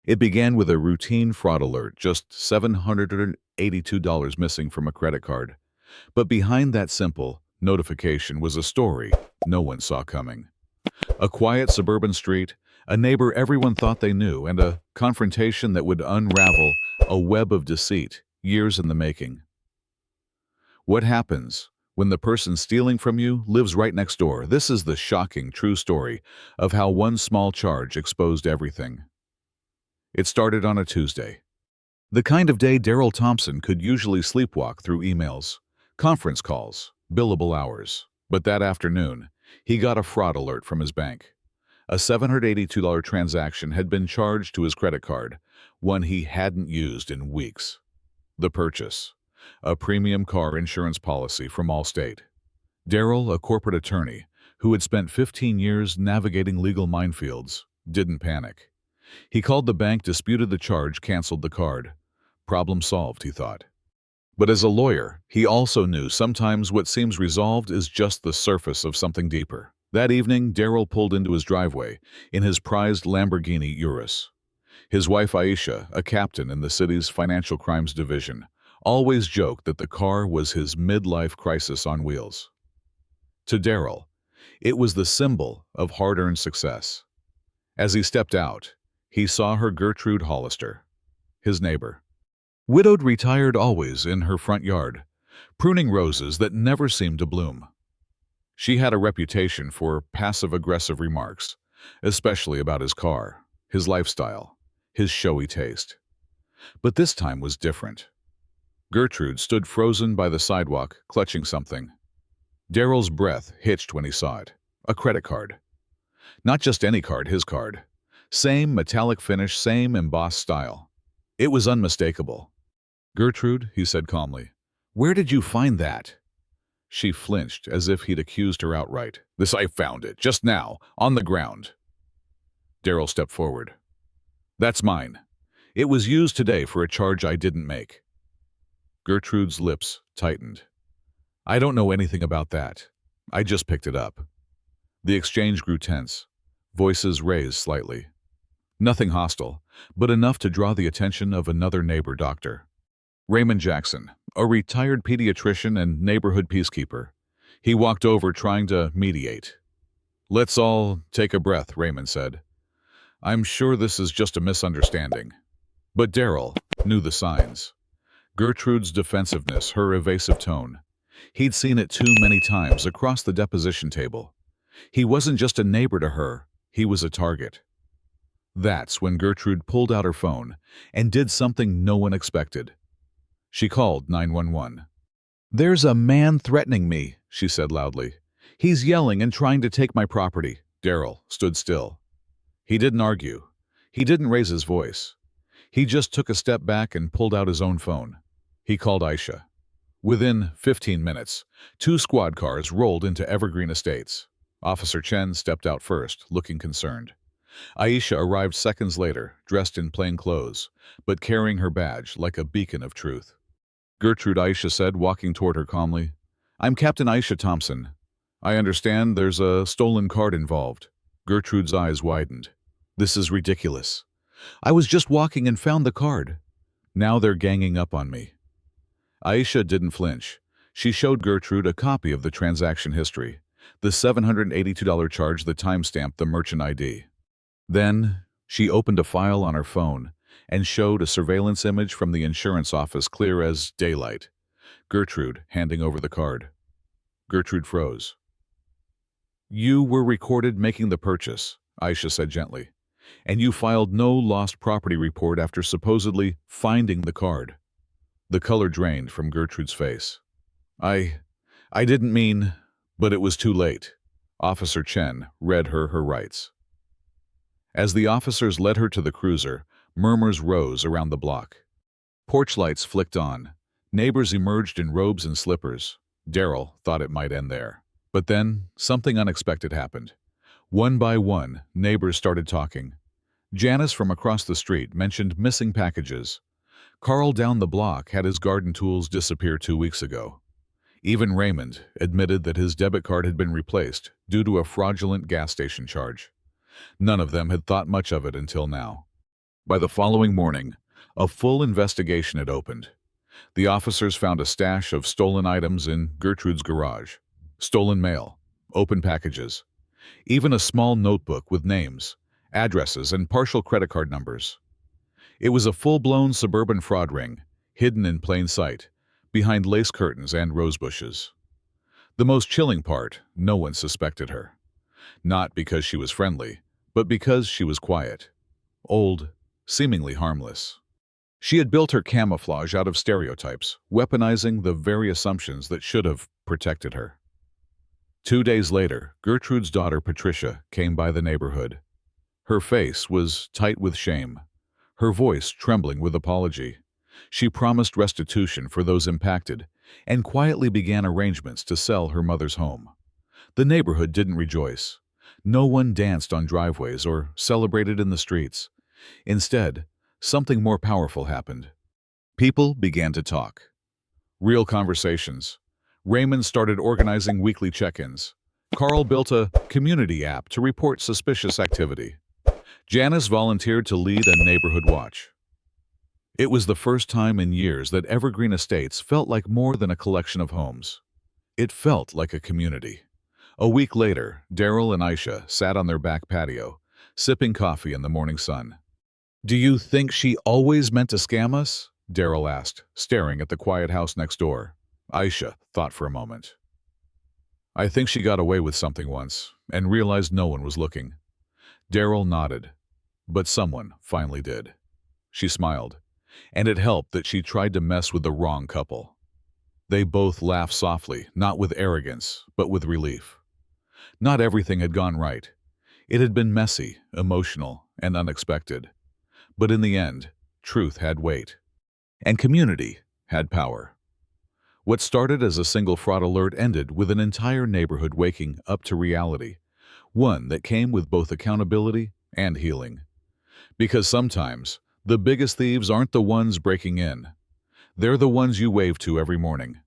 It began with a routine fraud alert, just $782 missing from a credit card. But behind that simple notification was a story no one saw coming. A quiet suburban street, a neighbor everyone thought they knew, and a confrontation that would unravel a web of deceit years in the making. What happens when the person stealing from you lives right next door? This is the shocking, true story of how one small charge exposed everything. It started on a Tuesday. The kind of day Daryl Thompson could usually sleepwalk through emails, conference calls, billable hours. But that afternoon, he got a fraud alert from his bank. A $782 transaction had been charged to his credit card, one he hadn't used in weeks. The purchase: a premium car insurance policy from Allstate. Daryl, a corporate attorney who had spent 15 years navigating legal minefields, didn't panic. He called the bank, disputed the charge, canceled the card. Problem solved, he thought. But as a lawyer, he also knew sometimes what seems resolved is just the surface of something deeper. That evening, Daryl pulled into his driveway in his prized Lamborghini Urus. His wife Aisha, a captain in the city's financial crimes division, always joked that the car was his midlife crisis on wheels. To Daryl, it was the symbol of hard-earned success. As he stepped out, he saw her, Gertrude Hollister, his neighbor. Widowed, retired, always in her front yard, pruning roses that never seemed to bloom. She had a reputation for passive-aggressive remarks, especially about his car, his lifestyle, his showy taste. But this time was different. Gertrude stood frozen by the sidewalk, clutching something. Daryl's breath hitched when he saw it. A credit card. Not just any card, his card. Same metallic finish, same embossed style. It was unmistakable. "Gertrude," he said calmly, "where did you find that?" She flinched as if he'd accused her outright. "I found it, just now, on the ground." Daryl stepped forward. "That's mine. It was used today for a charge I didn't make." Gertrude's lips tightened. "I don't know anything about that. I just picked it up." The exchange grew tense. Voices raised slightly. Nothing hostile, but enough to draw the attention of another neighbor doctor. Raymond Jackson, a retired pediatrician and neighborhood peacekeeper. He walked over, trying to mediate. "Let's all take a breath," Raymond said. "I'm sure this is just a misunderstanding." But Daryl knew the signs. Gertrude's defensiveness, her evasive tone. He'd seen it too many times across the deposition table. He wasn't just a neighbor to her, he was a target. That's when Gertrude pulled out her phone and did something no one expected. She called 911. "There's a man threatening me," she said loudly. "He's yelling and trying to take my property." Daryl stood still. He didn't argue. He didn't raise his voice. He just took a step back and pulled out his own phone. He called Aisha. Within 15 minutes, 2 squad cars rolled into Evergreen Estates. Officer Chen stepped out first, looking concerned. Aisha arrived seconds later, dressed in plain clothes, but carrying her badge like a beacon of truth. "Gertrude," Aisha said, walking toward her calmly. "I'm Captain Aisha Thompson. I understand there's a stolen card involved." Gertrude's eyes widened. "This is ridiculous. I was just walking and found the card. Now they're ganging up on me." Aisha didn't flinch. She showed Gertrude a copy of the transaction history, the $782 charge that timestamped the merchant ID. Then she opened a file on her phone and showed a surveillance image from the insurance office, clear as daylight. Gertrude handing over the card. Gertrude froze. "You were recorded making the purchase," Aisha said gently, "and you filed no lost property report after supposedly finding the card." The color drained from Gertrude's face. I didn't mean," but it was too late. Officer Chen read her rights. As the officers led her to the cruiser, murmurs rose around the block. Porch lights flicked on. Neighbors emerged in robes and slippers. Daryl thought it might end there. But then, something unexpected happened. One by one, neighbors started talking. Janice from across the street mentioned missing packages. Carl down the block had his garden tools disappear 2 weeks ago. Even Raymond admitted that his debit card had been replaced due to a fraudulent gas station charge. None of them had thought much of it until now. By the following morning, a full investigation had opened. The officers found a stash of stolen items in Gertrude's garage. Stolen mail, open packages, even a small notebook with names, addresses, and partial credit card numbers. It was a full-blown suburban fraud ring, hidden in plain sight, behind lace curtains and rose bushes. The most chilling part, no one suspected her. Not because she was friendly, but because she was quiet, old, seemingly harmless. She had built her camouflage out of stereotypes, weaponizing the very assumptions that should have protected her. 2 days later, Gertrude's daughter Patricia came by the neighborhood. Her face was tight with shame, her voice trembling with apology. She promised restitution for those impacted and quietly began arrangements to sell her mother's home. The neighborhood didn't rejoice. No one danced on driveways or celebrated in the streets. Instead, something more powerful happened. People began to talk. Real conversations. Raymond started organizing weekly check-ins. Carl built a community app to report suspicious activity. Janice volunteered to lead a neighborhood watch. It was the first time in years that Evergreen Estates felt like more than a collection of homes. It felt like a community. A week later, Daryl and Aisha sat on their back patio, sipping coffee in the morning sun. "Do you think she always meant to scam us?" Daryl asked, staring at the quiet house next door. Aisha thought for a moment. "I think she got away with something once and realized no one was looking." Daryl nodded. But someone finally did. She smiled, and it helped that she tried to mess with the wrong couple. They both laughed softly, not with arrogance, but with relief. Not everything had gone right. It had been messy, emotional, and unexpected. But in the end, truth had weight. And community had power. What started as a single fraud alert ended with an entire neighborhood waking up to reality, one that came with both accountability and healing. Because sometimes, the biggest thieves aren't the ones breaking in. They're the ones you wave to every morning.